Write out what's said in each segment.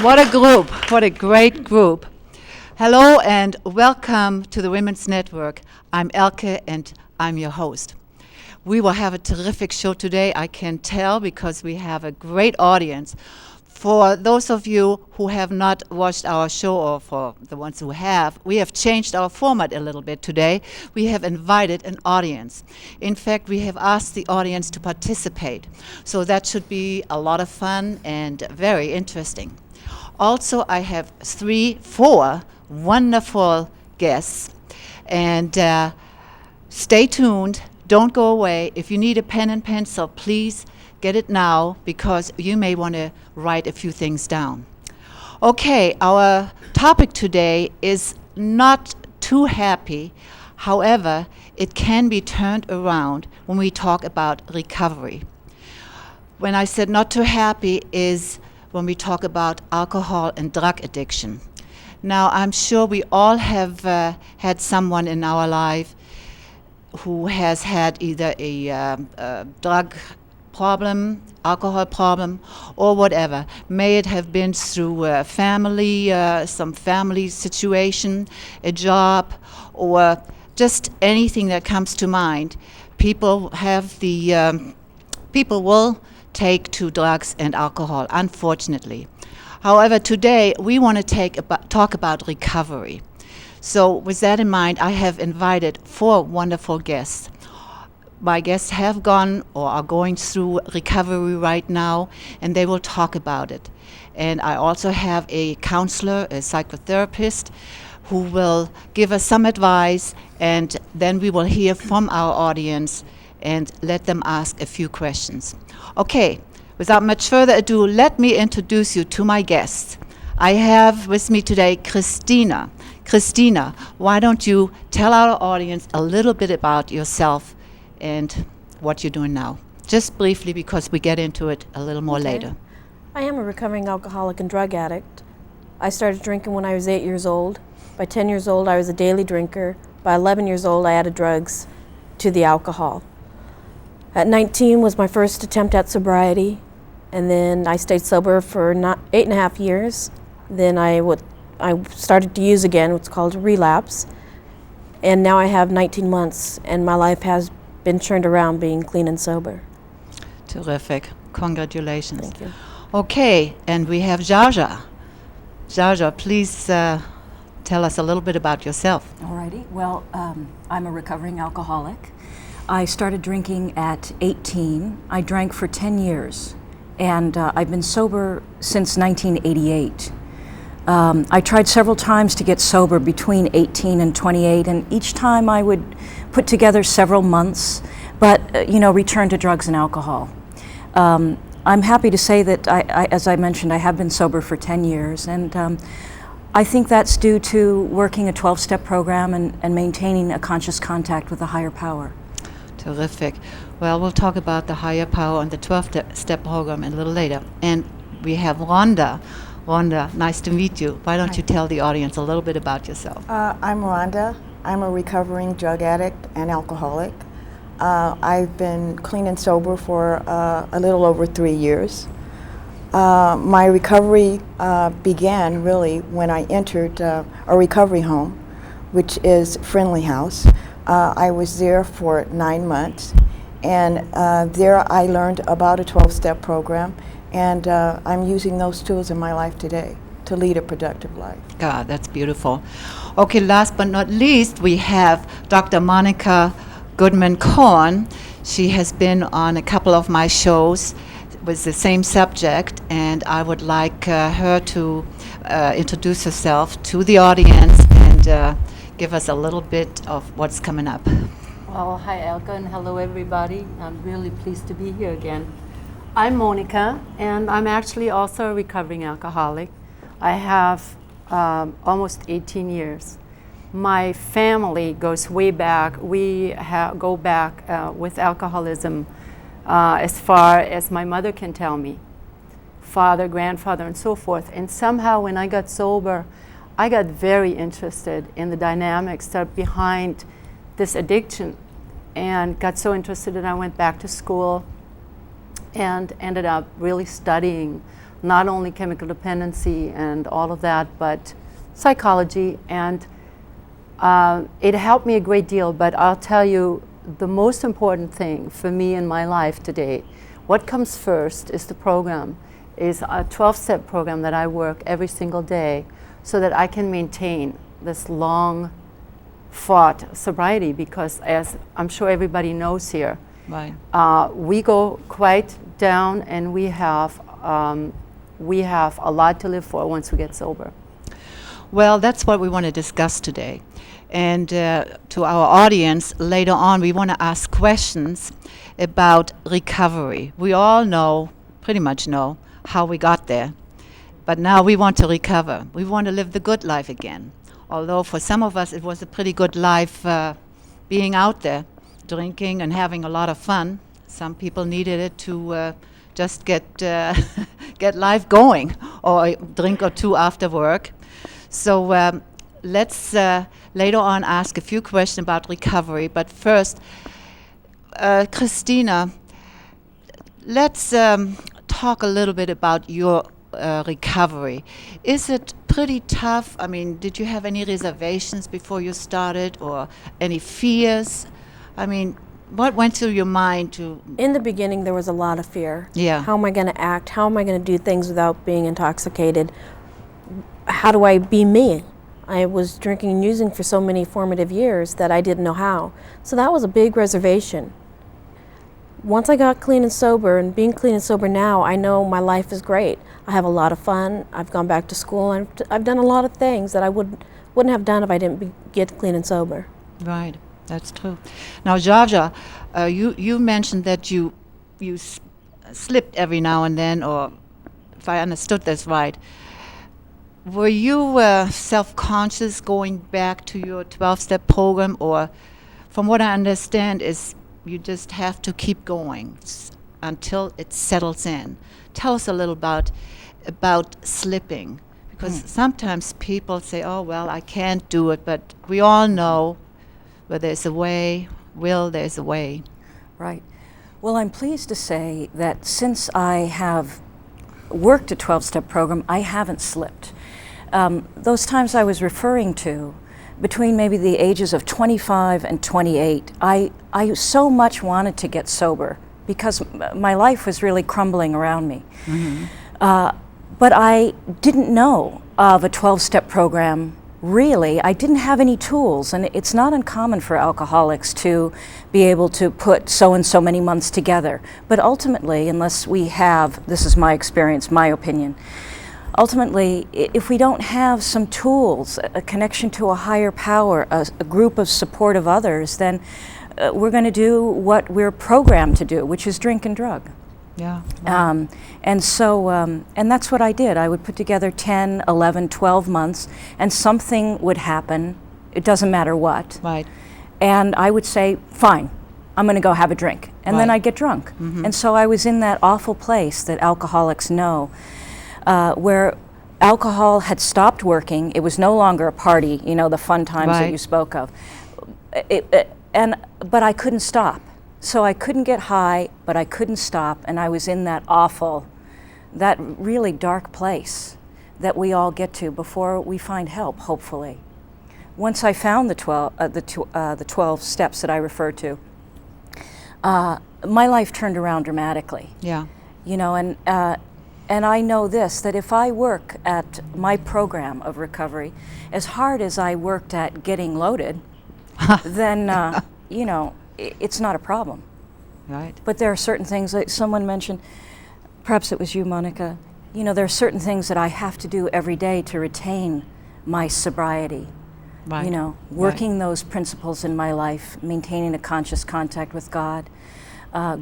What a group. What a great group. Hello and welcome to the Women's Network. I'm Elke and I'm your host. We will have a terrific show today, I can tell, because we have a great audience. For those of you who have not watched our show, or for the ones who have, we have changed our format a little bit today. We have invited an audience. In fact, we have asked the audience to participate. So that should be a lot of fun and very interesting. Also, I have four wonderful guests. And stay tuned. Don't go away. If you need a pen and pencil, please get it now, because you may want to write a few things down. Okay, our topic today is not too happy. However, it can be turned around when we talk about recovery. When I said not too happy is when we talk about alcohol and drug addiction. Now, I'm sure we all have had someone in our life who has had either a drug problem, alcohol problem, or whatever. May it have been through some family situation, a job, or just anything that comes to mind. People will take to drugs and alcohol, unfortunately. However, today we want to talk about recovery. So with that in mind, I have invited four wonderful guests. My guests have gone or are going through recovery right now, and they will talk about it. And I also have a counselor, a psychotherapist, who will give us some advice, and then we will hear from our audience and let them ask a few questions. Okay, without much further ado, let me introduce you to my guests. I have with me today Christina. Christina, why don't you tell our audience a little bit about yourself and what you're doing now? Just briefly, because we get into it a little more later. I am a recovering alcoholic and drug addict. I started drinking when I was 8 years old. By 10 years old, I was a daily drinker. By 11 years old, I added drugs to the alcohol. At 19 was my first attempt at sobriety, and then I stayed sober for 8.5 years. Then I started to use again, what's called a relapse, and now I have 19 months, and my life has been turned around, being clean and sober. Terrific. Congratulations. Thank you. Okay, and we have Jaja. Jaja, please tell us a little bit about yourself. Alrighty. Well, I'm a recovering alcoholic. I started drinking at 18. I drank for 10 years, and I've been sober since 1988. I tried several times to get sober between 18 and 28, and each time I would put together several months, but return to drugs and alcohol. I'm happy to say that, as I mentioned, I have been sober for 10 years, and I think that's due to working a 12-step program and maintaining a conscious contact with a higher power. Terrific. Well, we'll talk about the higher power and the 12-step program a little later. And we have Rhonda. Rhonda, nice to meet you. Why don't you tell the audience a little bit about yourself? I'm Rhonda. I'm a recovering drug addict and alcoholic. I've been clean and sober for a little over 3 years. My recovery began really when I entered a recovery home, which is Friendly House. I was there for 9 months, and there I learned about a 12-step program, and I'm using those tools in my life today to lead a productive life. God, that's beautiful. Okay, last but not least, we have Dr. Monica Goodman-Korn. She has been on a couple of my shows with the same subject, and I would like her to introduce herself to the audience and give us a little bit of what's coming up. Well, hi Elke, and hello everybody. I'm really pleased to be here again. I'm Monica, and I'm actually also a recovering alcoholic. I have almost 18 years. My family goes way back. We go back with alcoholism as far as my mother can tell me. Father, grandfather, and so forth. And somehow when I got sober, I got very interested in the dynamics that are behind this addiction, and got so interested that I went back to school and ended up really studying not only chemical dependency and all of that, but psychology. And it helped me a great deal, but I'll tell you, the most important thing for me in my life today, what comes first is the program, is a 12-step program that I work every single day so that I can maintain this long fought sobriety, because as I'm sure everybody knows here, Right. we go quite down, and we have a lot to live for once we get sober. Well, that's what we want to discuss today. And to our audience, later on, we want to ask questions about recovery. We all know, pretty much know, how we got there. But now we want to recover. We want to live the good life again. Although for some of us, it was a pretty good life being out there, drinking and having a lot of fun. Some people needed it to just get life going, or a drink or two after work. So let's later on ask a few questions about recovery. But first, Christina, let's talk a little bit about your recovery. Is it pretty tough? I mean, did you have any reservations before you started, or any fears? I mean, what went through your mind to... In the beginning, there was a lot of fear. Yeah. How am I going to act? How am I going to do things without being intoxicated? How do I be me? I was drinking and using for so many formative years that I didn't know how. So that was a big reservation. Once I got clean and sober, and being clean and sober now, I know my life is great. I have a lot of fun. I've gone back to school. I've done a lot of things that I wouldn't have done if I didn't get clean and sober. Right, that's true. Now, Georgia, you mentioned that you slipped every now and then, or if I understood this right. Were you self-conscious going back to your 12-step program, or from what I understand is you just have to keep going until it settles in? Tell us a little about slipping, because sometimes people say, oh, well, I can't do it, but we all know where there's a way, there's a way. Right. Well, I'm pleased to say that since I have worked a 12-step program, I haven't slipped. Those times I was referring to, between maybe the ages of 25 and 28, I so much wanted to get sober because my life was really crumbling around me. Mm-hmm. But I didn't know of a 12-step program, really. I didn't have any tools, and it's not uncommon for alcoholics to be able to put so and so many months together. But ultimately, unless we have, this is my experience, my opinion, ultimately, if we don't have some tools, a connection to a higher power, a group of supportive others, then we're going to do what we're programmed to do, which is drink and drug. Yeah. And so, and that's what I did. I would put together 10, 11, 12 months, and something would happen. It doesn't matter what. Right. And I would say, fine, I'm going to go have a drink. And then Right. I'd get drunk. Mm-hmm. And so I was in that awful place that alcoholics know, where alcohol had stopped working. It was no longer a party, you know, the fun times that Right. you spoke of. But I couldn't stop. So I couldn't get high, but I couldn't stop, and I was in that awful, that really dark place that we all get to before we find help, hopefully. Once I found the 12 steps that I referred to, my life turned around dramatically. Yeah. You know, and I know this, that if I work at my program of recovery as hard as I worked at getting loaded, then, you know, it's not a problem. Right. But there are certain things, like someone mentioned, perhaps it was you, Monica, you know, there are certain things that I have to do every day to retain my sobriety. Right. You know, working those principles in my life, maintaining a conscious contact with God,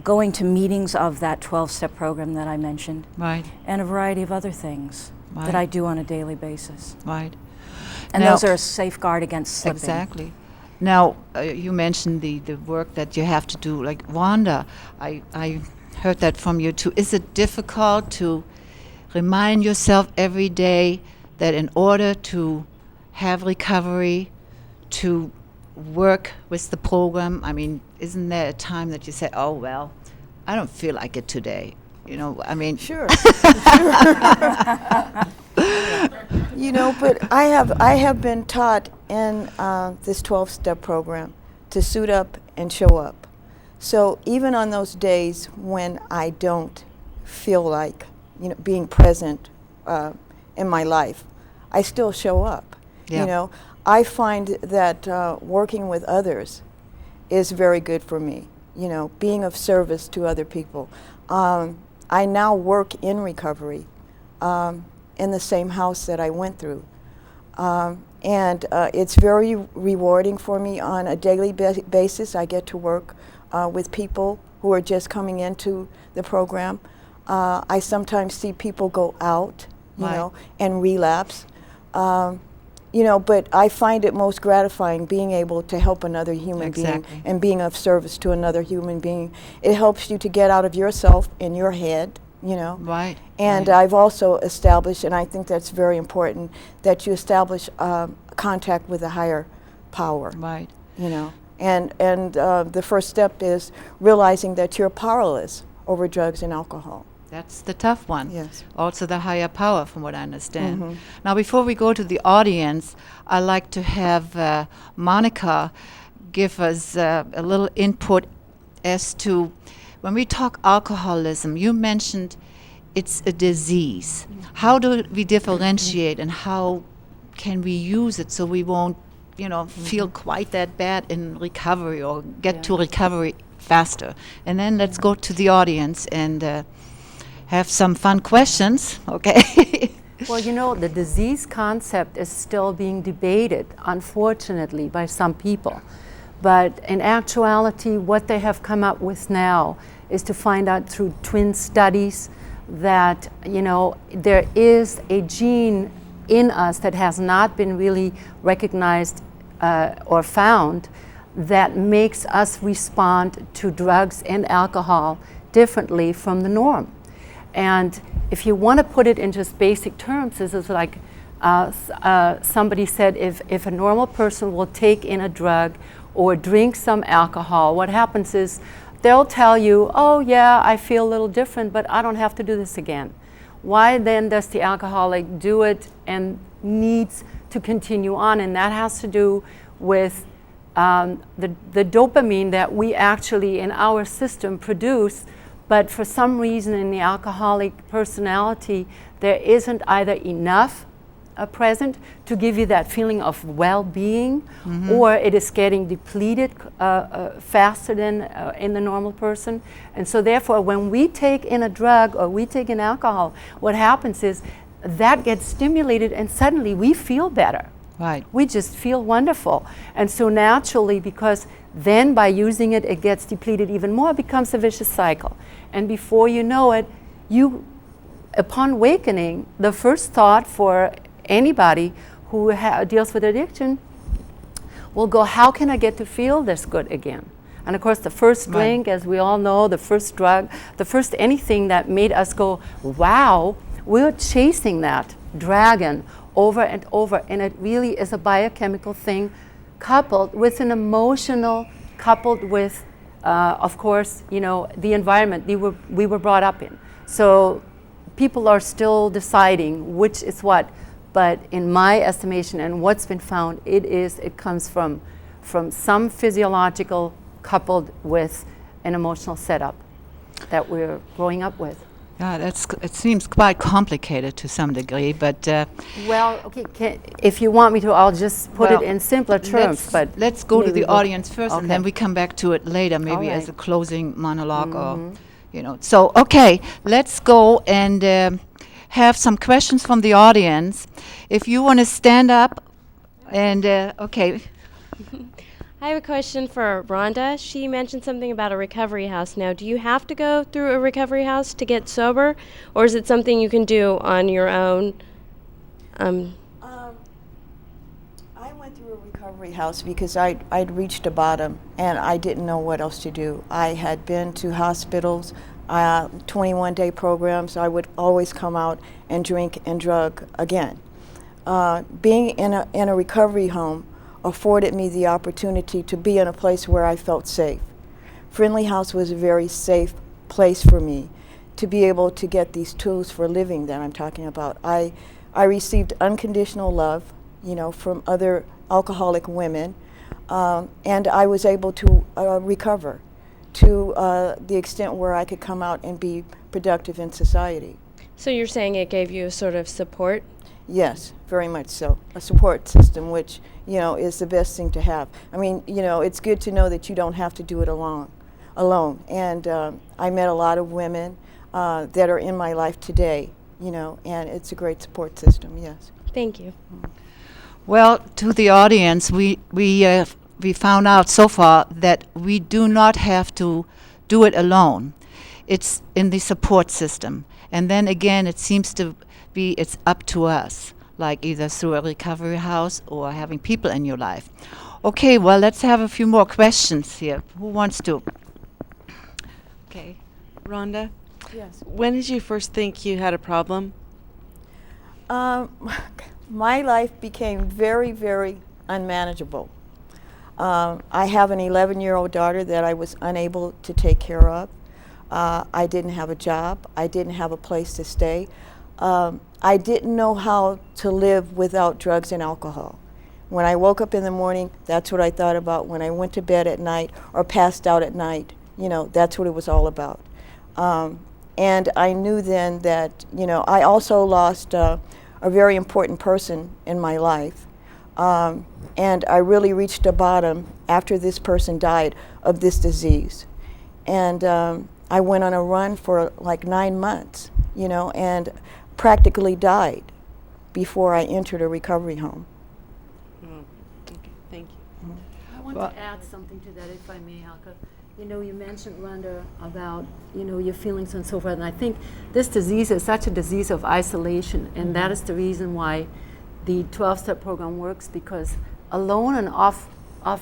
going to meetings of that 12-step program that I mentioned, Right. and a variety of other things Right. that I do on a daily basis. Right. And Now- those are a safeguard against slipping. Exactly. Now, you mentioned the work that you have to do. Like Wanda, I heard that from you too. Is it difficult to remind yourself every day that in order to have recovery, to work with the program, I mean, isn't there a time that you say, oh, well, I don't feel like it today? You know, I mean, Sure. You know, but I have been taught in this 12-step program to suit up and show up. So even on those days when I don't feel like, you know, being present in my life, I still show up. Yeah. You know, I find that working with others is very good for me. You know, being of service to other people. I now work in recovery in the same house that I went through. And it's very rewarding for me on a daily basis. I get to work with people who are just coming into the program. I sometimes see people go out, you Right. know, and relapse. You know, but I find it most gratifying being able to help another human Exactly. being and being of service to another human being. It helps you to get out of yourself and your head, you know. right. And right. I've also established, and I think that's very important, that you establish contact with a higher power, Right. you know. And the first step is realizing that you're powerless over drugs and alcohol. That's the tough one. Yes. Also the higher power, from what I understand. Mhm. Now, before we go to the audience, I'd like to have Monica give us a little input as to when we talk alcoholism. You mentioned it's a disease. How do we differentiate, and how can we use it so we won't, you know, feel quite that bad in recovery or get to recovery faster? And then let's go to the audience and have some fun questions, okay? Well, you know, the disease concept is still being debated, unfortunately, by some people. But in actuality, what they have come up with now is to find out through twin studies that, you know, there is a gene in us that has not been really recognized or found that makes us respond to drugs and alcohol differently from the norm. And if you want to put it in just basic terms, this is like somebody said, if a normal person will take in a drug or drink some alcohol, what happens is they'll tell you, oh yeah, I feel a little different, but I don't have to do this again. Why then does the alcoholic do it and needs to continue on? And that has to do with the dopamine that we actually in our system produce. But for some reason in the alcoholic personality, there isn't either enough present to give you that feeling of well-being, or it is getting depleted faster than in the normal person. And so therefore, when we take in a drug or we take in alcohol, what happens is that gets stimulated and suddenly we feel better. Right. We just feel wonderful. And so naturally, because then by using it, it gets depleted even more, it becomes a vicious cycle. And before you know it, you, upon awakening, the first thought for anybody who deals with addiction will go, how can I get to feel this good again? And of course, the first drink, as we all know, the first drug, the first anything that made us go, wow, we're chasing that dragon over and over. And it really is a biochemical thing coupled with an emotional, coupled with, of course, you know, the environment we were brought up in. So people are still deciding which is what. But in my estimation and what's been found, it comes from some physiological coupled with an emotional setup that we're growing up with. Yeah, it seems quite complicated to some degree, but Well, okay, if you want me to, I'll just put it in simpler terms. But let's go to maybe the audience first, and okay. then we come back to it later, maybe All as a right. closing monologue, or you know. So okay, let's go and have some questions from the audience. If you want to stand up, and okay. I have a question for Rhonda. She mentioned something about a recovery house. Now, do you have to go through a recovery house to get sober, or is it something you can do on your own? I went through a recovery house because I'd reached a bottom and I didn't know what else to do. I had been to hospitals, 21-day programs. I would always come out and drink and drug again. Being in a recovery home afforded me the opportunity to be in a place where I felt safe. Friendly House was a very safe place for me to be able to get these tools for living that I'm talking about. I received unconditional love, you know, from other alcoholic women, and I was able to recover to the extent where I could come out and be productive in society. So you're saying it gave you a sort of support? Yes, very much so. A support system, which, you know, is the best thing to have. I mean, you know, it's good to know that you don't have to do it alone. And I met a lot of women that are in my life today, you know, and it's a great support system, yes. Thank you. Well, to the audience, we found out so far that we do not have to do it alone. It's in the support system. And then again, it seems to be it's up to us, like either through a recovery house or having people in your life. Okay, well, let's have a few more questions here. Who wants to? Okay. Rhonda, Yes. when did you first think you had a problem? My life became very, very unmanageable. I have an 11-year-old daughter that I was unable to take care of. I didn't have a job. I didn't have a place to stay. I didn't know how to live without drugs and alcohol. When I woke up in the morning, that's what I thought about. When I went to bed at night or passed out at night, you know, that's what it was all about. And I knew then that, you know, I also lost a very important person in my life. And I really reached a bottom after this person died of this disease. And I went on a run for like 9 months, you know, and practically died before I entered a recovery home. Okay, thank you. I want to add something to that, if I may, Alka. You know, you mentioned, Rhonda, about, you know, your feelings and so forth, and I think this disease is such a disease of isolation, and that is the reason why the 12-step program works, because alone and off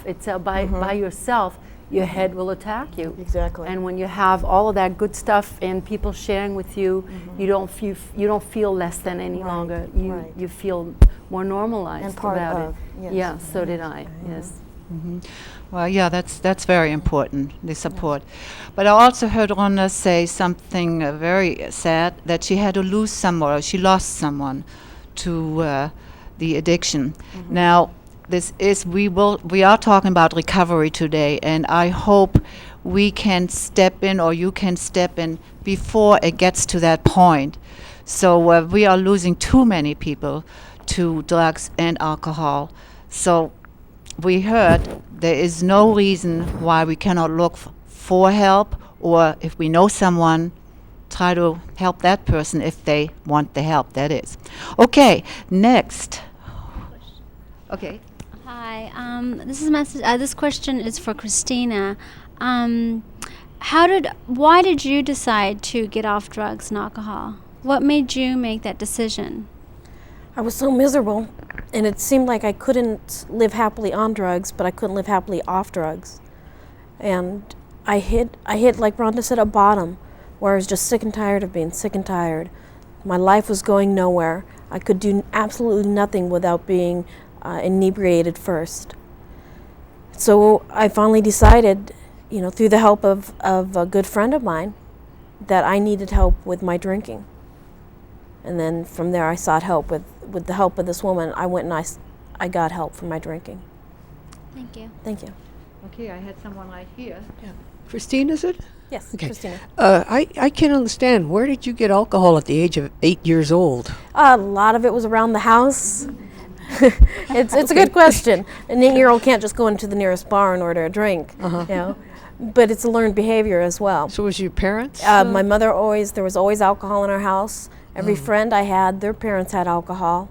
itself, by yourself, your head will attack you. Exactly. And when you have all of that good stuff and people sharing with you, you don't feel less than any longer. You feel more normalized And part about of, it. yes. Yeah, so did I. Yes. Well, yeah, that's very important, the support. But I also heard Rhonda say something very sad, that she had to lose someone, or she lost someone to the addiction. Now, this is we are talking about recovery today, and I hope we can step in, or you can step in before it gets to that point. So we are losing too many people to drugs and alcohol. So we heard there is no reason why we cannot look for help, or if we know someone, try to help that person if they want the help, that is. Okay, next. Okay. Hi, this question is for Christina. Why did you decide to get off drugs and alcohol? What made you make that decision? I was so miserable, and it seemed like I couldn't live happily on drugs, but I couldn't live happily off drugs. And I hit, like Rhonda said, a bottom where I was just sick and tired of being sick and tired. My life was going nowhere. I could do absolutely nothing without being inebriated first. So I finally decided, you know, through the help of a good friend of mine, that I needed help with my drinking. And then from there I sought help with the help of this woman. I went and I got help for my drinking. Thank you. Thank you. Okay, I had someone right here. Christine, is it? Yes, Okay. Christina. I can't understand. Where did you get alcohol at the age of 8 years old? A lot of it was around the house. It's a good question. An 8-year-old can't just go into the nearest bar and order a drink, you know. But it's a learned behavior as well. So was your parents? My mother there was always alcohol in our house. Every friend I had, their parents had alcohol.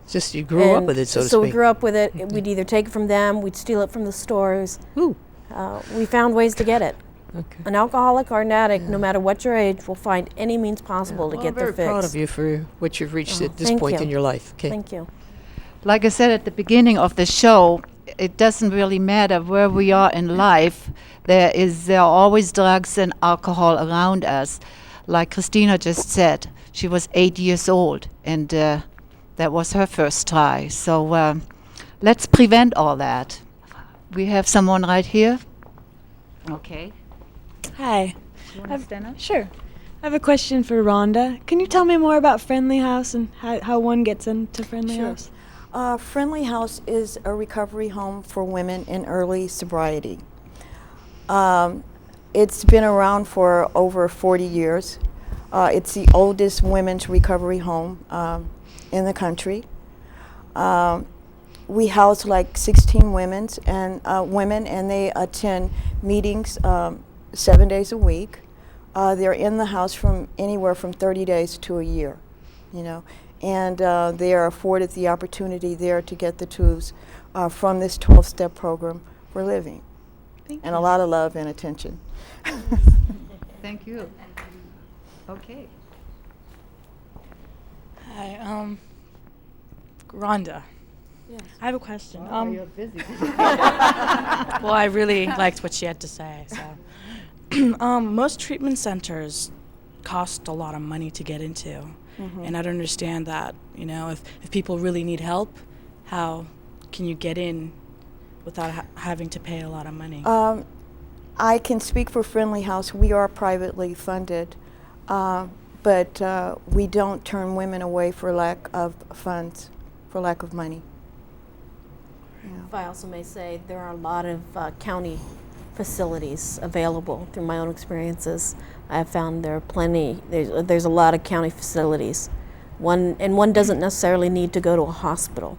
Just you grew up with it, so to So we speak. grew up with it. We'd either take it from them, we'd steal it from the stores. Ooh. We found ways to get it. Okay. An alcoholic or an addict, no matter what your age, will find any means possible to Well, get I'm their very fix. proud of you for what you've reached at this thank point you. in your life. Okay. Thank you. Like I said at the beginning of the show, it doesn't really matter where we are in life. There are always drugs and alcohol around us. Like Christina just said, she was 8 years old, and that was her first try. So let's prevent all that. We have someone right here. Okay. Hi. You want to stand up? Sure. I have a question for Rhonda. Can you tell me more about Friendly House and how one gets into Friendly Sure. House? Friendly House is a recovery home for women in early sobriety. It's been around for over 40 years. It's the oldest women's recovery home in the country. We house like 16 women, and they attend meetings 7 days a week. They're in the house from anywhere from 30 days to a year, you know, and they are afforded the opportunity there to get the tools from this 12-step program for living. And a lot of love and attention. Thank you. Okay. Hi, Rhonda. Yes. I have a question. You're busy. Well, I really liked what she had to say. So, most treatment centers cost a lot of money to get into, and I don't understand that. You know, if people really need help, how can you get in without having to pay a lot of money? I can speak for Friendly House. We are privately funded, but we don't turn women away for lack of funds, for lack of money. If I also may say, there are a lot of county facilities available through my own experiences. I have found there are plenty, there's a lot of county facilities. One doesn't necessarily need to go to a hospital.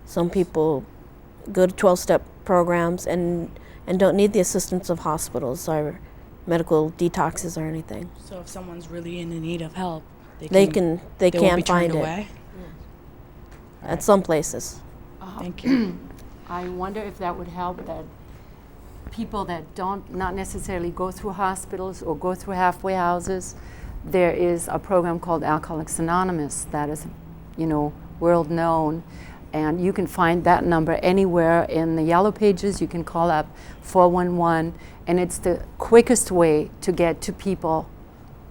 Some people go to 12-step programs and don't need the assistance of hospitals or medical detoxes or anything. So if someone's really in need of help, They they can't won't be find turned it away? at some places. Thank you. I wonder if that would help that people that don't not necessarily go through hospitals or go through halfway houses. There is a program called Alcoholics Anonymous that is, you know, world known, and you can find that number anywhere in the yellow pages. You can call up 411, and it's the quickest way to get to people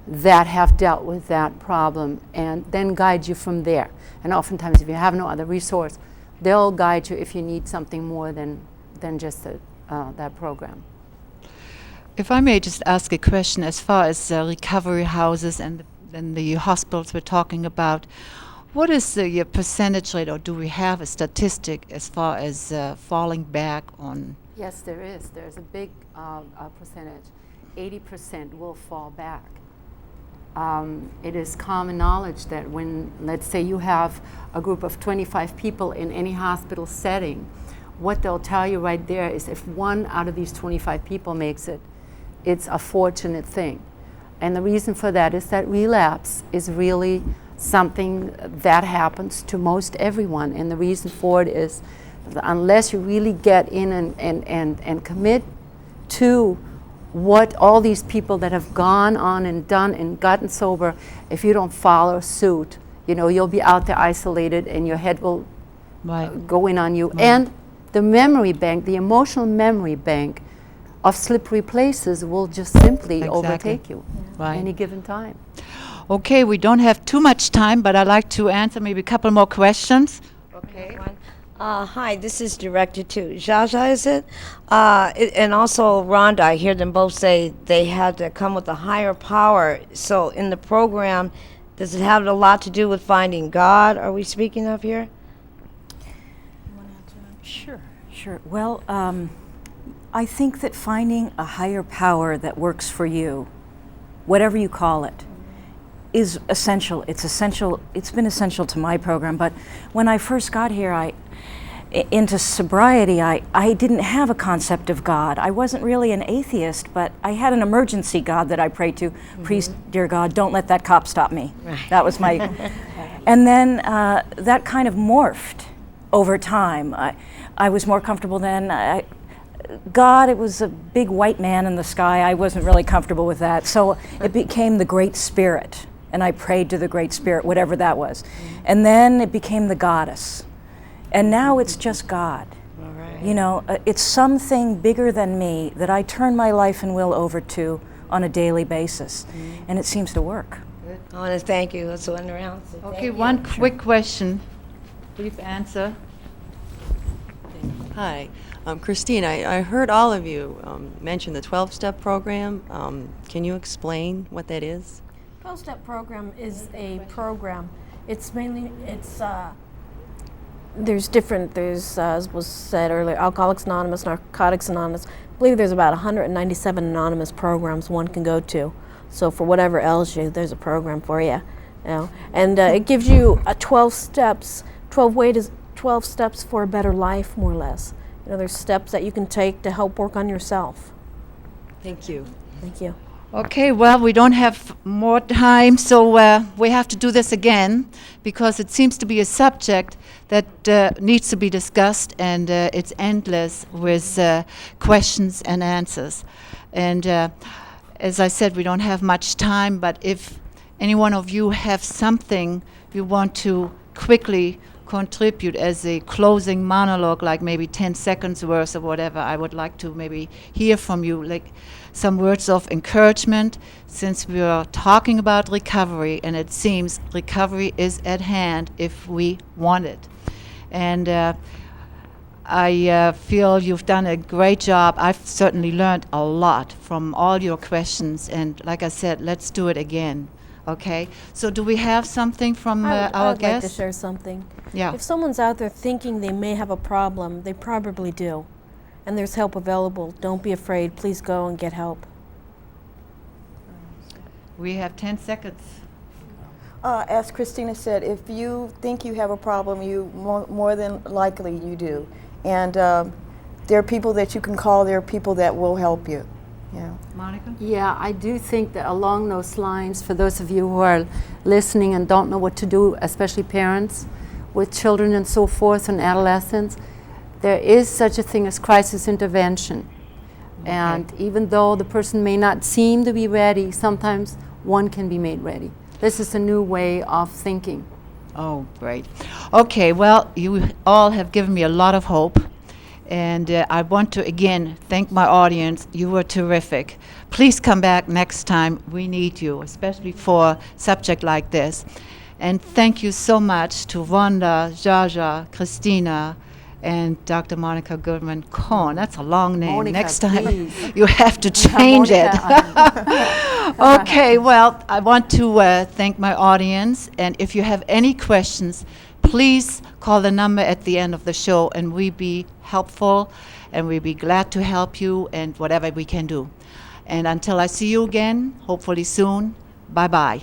that have dealt with that problem and then guide you from there. And oftentimes, if you have no other resource, they'll guide you if you need something more than just that program. If I may just ask a question, as far as recovery houses and the hospitals we're talking about, what is the percentage rate, or do we have a statistic as far as falling back on? Yes, there is. There's a big percentage. 80% will fall back. It is common knowledge that when, let's say, you have a group of 25 people in any hospital setting, what they'll tell you right there is if one out of these 25 people makes it, it's a fortunate thing. And the reason for that is that relapse is really something that happens to most everyone. And the reason for it is that unless you really get in and commit to what all these people that have gone on and done and gotten sober, if you don't follow suit, you know, you'll be out there isolated and your head will go in on you. And the memory bank, the emotional memory bank of slippery places will just simply overtake you any given time. Okay, we don't have too much time, but I'd like to answer maybe a couple more questions. Okay. Hi, this is directed to Jaja, is it? And also Rhonda, I hear them both say they had to come with a higher power. So in the program, does it have a lot to do with finding God, are we speaking of here? Sure. Well, I think that finding a higher power that works for you, whatever you call it, is essential. It's essential. It's been essential to my program. But when I first got here, into sobriety, I didn't have a concept of God. I wasn't really an atheist, but I had an emergency God that I prayed to. Please, dear God, don't let that cop stop me. That was my... And then that kind of morphed over time. I was more comfortable then. God, it was a big white man in the sky. I wasn't really comfortable with that. So it became the Great Spirit, and I prayed to the Great Spirit, whatever that was. And then it became the goddess. And now it's just God. You know, it's something bigger than me that I turn my life and will over to on a daily basis. And it seems to work. I want to thank you. That's one around. Okay, one quick question. Brief answer. Hi, Christine. I heard all of you mention the 12-step program. Can you explain what that is? 12-step program is a program. It's mainly, there's different, as was said earlier, Alcoholics Anonymous, Narcotics Anonymous. I believe there's about 197 anonymous programs one can go to. So for whatever ails you, there's a program for you. You know? And it gives you 12 steps, 12 steps for a better life, more or less. You know, there's steps that you can take to help work on yourself. Thank you. Thank you. Okay, well, we don't have more time, so we have to do this again because it seems to be a subject that needs to be discussed, and it's endless with questions and answers. And as I said, we don't have much time, but if any one of you have something you want to quickly contribute as a closing monologue, like maybe 10 seconds worth or whatever, I would like to maybe hear from you, like some words of encouragement, since we are talking about recovery, and it seems recovery is at hand if we want it. And I feel you've done a great job. I've certainly learned a lot from all your questions, and like I said, let's do it again. Okay, so do we have something from I our would like to guest? share something. Yeah. If someone's out there thinking they may have a problem, they probably do. And there's help available. Don't be afraid. Please go and get help. We have 10 seconds. As Christina said, if you think you have a problem, you more than likely you do. And there are people that you can call. There are people that will help you. Yeah. Monica? Yeah, I do think that along those lines, for those of you who are listening and don't know what to do, especially parents with children and so forth and adolescents, there is such a thing as crisis intervention. Okay. And even though the person may not seem to be ready, sometimes one can be made ready. This is a new way of thinking. Oh, great. Okay, well, you all have given me a lot of hope. And I want to, again, thank my audience. You were terrific. Please come back next time. We need you, especially for a subject like this. And thank you so much to Wanda, Jaja, Christina, and Dr. Monica Goodman-Cohn. That's a long name. Monica, next time please. you have to change it. Okay, well, I want to thank my audience. And if you have any questions, please call the number at the end of the show, and we'd be helpful, and we'd be glad to help you and whatever we can do. And until I see you again, hopefully soon, bye-bye.